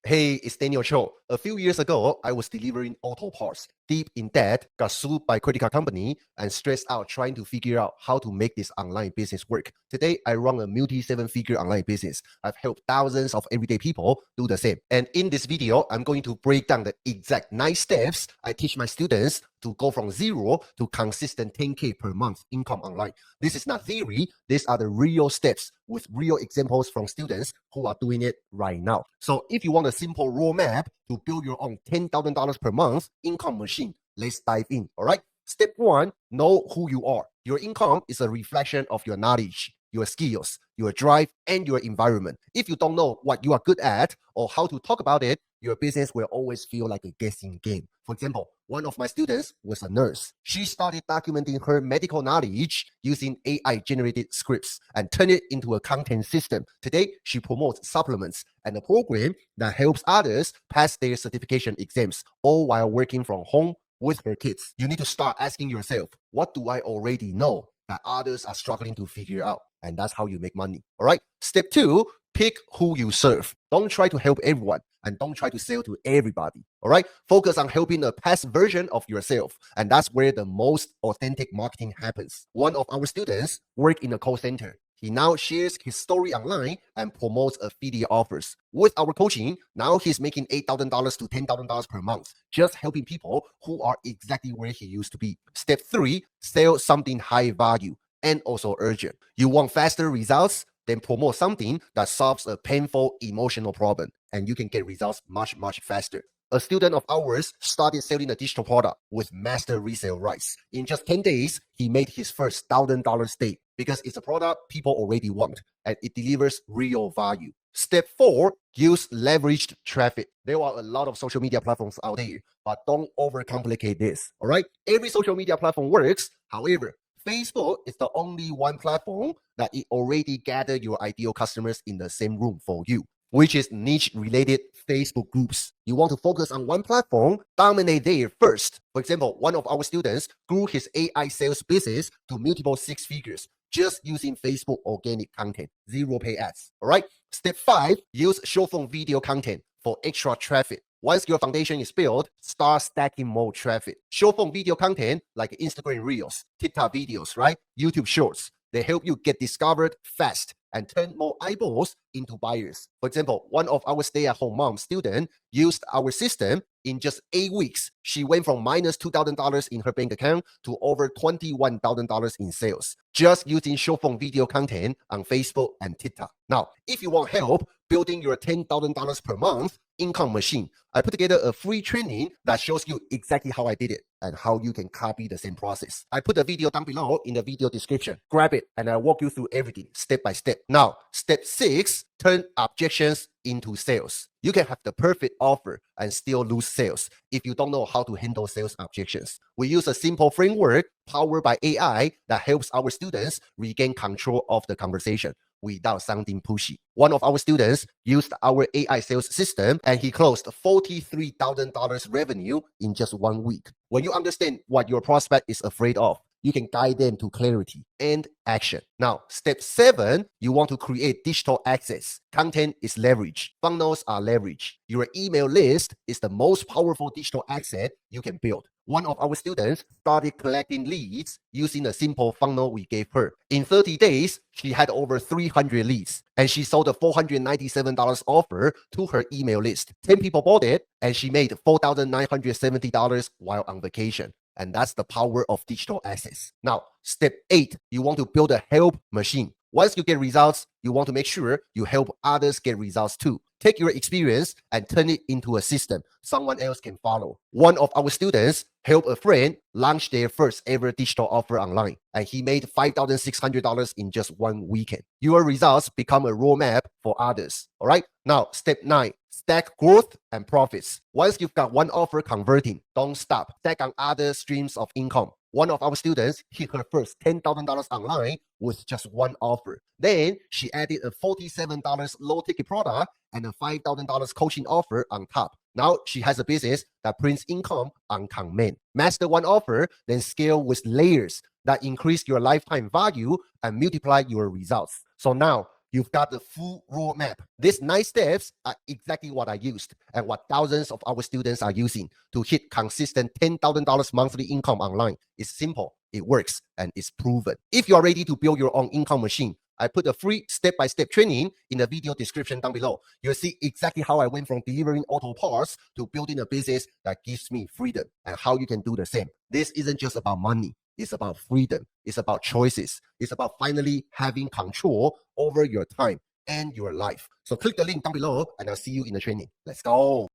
Hey, it's Daniel Cho. A few years ago, I was delivering auto parts, deep in debt, got sued by credit card company, and stressed out trying to figure out how to make this online business work. Today, I run a multi-7-figure online business. I've helped thousands of everyday people do the same. And in this video, I'm going to break down the exact 9 steps I teach my students to go from 0 to consistent 10K per month income online. This is not theory. These are the real steps with real examples from students who are doing it right now. So if you want a simple roadmap to build your own $10,000 per month income machine, let's dive in, all right? Step 1, know who you are. Your income is a reflection of your knowledge, your skills, your drive, and your environment. If you don't know what you are good at or how to talk about it, your business will always feel like a guessing game. For example, one of my students was a nurse. She started documenting her medical knowledge using AI-generated scripts and turned it into a content system. Today, she promotes supplements and a program that helps others pass their certification exams, all while working from home with her kids. You need to start asking yourself, what do I already know that others are struggling to figure out? And that's how you make money. All right. Step 2, pick who you serve. Don't try to help everyone and don't try to sell to everybody. All right. Focus on helping a past version of yourself. And that's where the most authentic marketing happens. One of our students worked in a call center. He now shares his story online and promotes affiliate offers. With our coaching, now he's making $8,000 to $10,000 per month, just helping people who are exactly where he used to be. Step 3, sell something high value and also urgent. You want faster results? Then promote something that solves a painful emotional problem, and you can get results much faster. A student of ours started selling a digital product with master resale rights. In just 10 days, he made his first $1,000 day because it's a product people already want and it delivers real value. Step 4, use leveraged traffic. There are a lot of social media platforms out there, but don't overcomplicate this, all right? Every social media platform works. However, Facebook is the only one platform that it already gathered your ideal customers in the same room for you, which is niche-related Facebook groups. You want to focus on one platform, dominate there first. For example, one of our students grew his AI sales business to multiple 6 figures just using Facebook organic content, 0 pay ads, all right? Step 5, use short form video content for extra traffic. Once your foundation is built, start stacking more traffic. Short form video content like Instagram Reels, TikTok videos, right? YouTube Shorts. They help you get discovered fast and turn more eyeballs into buyers. For example, one of our stay-at-home mom students used our system. In just 8 weeks, she went from minus $2,000 in her bank account to over $21,000 in sales, just using short-form video content on Facebook and TikTok. Now, if you want help building your $10,000 per month income machine, I put together a free training that shows you exactly how I did it and how you can copy the same process. I put a video down below in the video description. Grab it and I'll walk you through everything step by step. Now, step 6, turn objections into sales. You can have the perfect offer and still lose sales if you don't know how to handle sales objections. We use a simple framework powered by AI that helps our students regain control of the conversation without sounding pushy. One of our students used our AI sales system and he closed $43,000 revenue in just 1 week. When you understand what your prospect is afraid of, you can guide them to clarity and action. Now, step 7, you want to create digital access. Content is leverage. Funnels are leverage. Your email list is the most powerful digital asset you can build. One of our students started collecting leads using a simple funnel we gave her. In 30 days, she had over 300 leads and she sold a $497 offer to her email list. 10 people bought it and she made $4,970 while on vacation. And that's the power of digital assets. Now, step 8, you want to build a help machine. Once you get results, you want to make sure you help others get results too. Take your experience and turn it into a system someone else can follow. One of our students helped a friend launch their first ever digital offer online, and he made $5,600 in just 1 weekend. Your results become a roadmap for others. All right. Now, step 9, stack growth and profits. Once you've got one offer converting, don't stop. Stack on other streams of income. One of our students hit her first $10,000 online with just one offer. Then she added a $47 low-ticket product and a $5,000 coaching offer on top. Now she has a business that prints income on command. Master one offer, then scale with layers that increase your lifetime value and multiply your results. So now you've got the full roadmap. These 9 steps are exactly what I used and what thousands of our students are using to hit consistent $10,000 monthly income online. It's simple, it works, and it's proven. If you are ready to build your own income machine, I put a free step-by-step training in the video description down below. You'll see exactly how I went from delivering auto parts to building a business that gives me freedom and how you can do the same. This isn't just about money. It's about freedom. It's about choices. It's about finally having control over your time and your life. So click the link down below and I'll see you in the training. Let's go.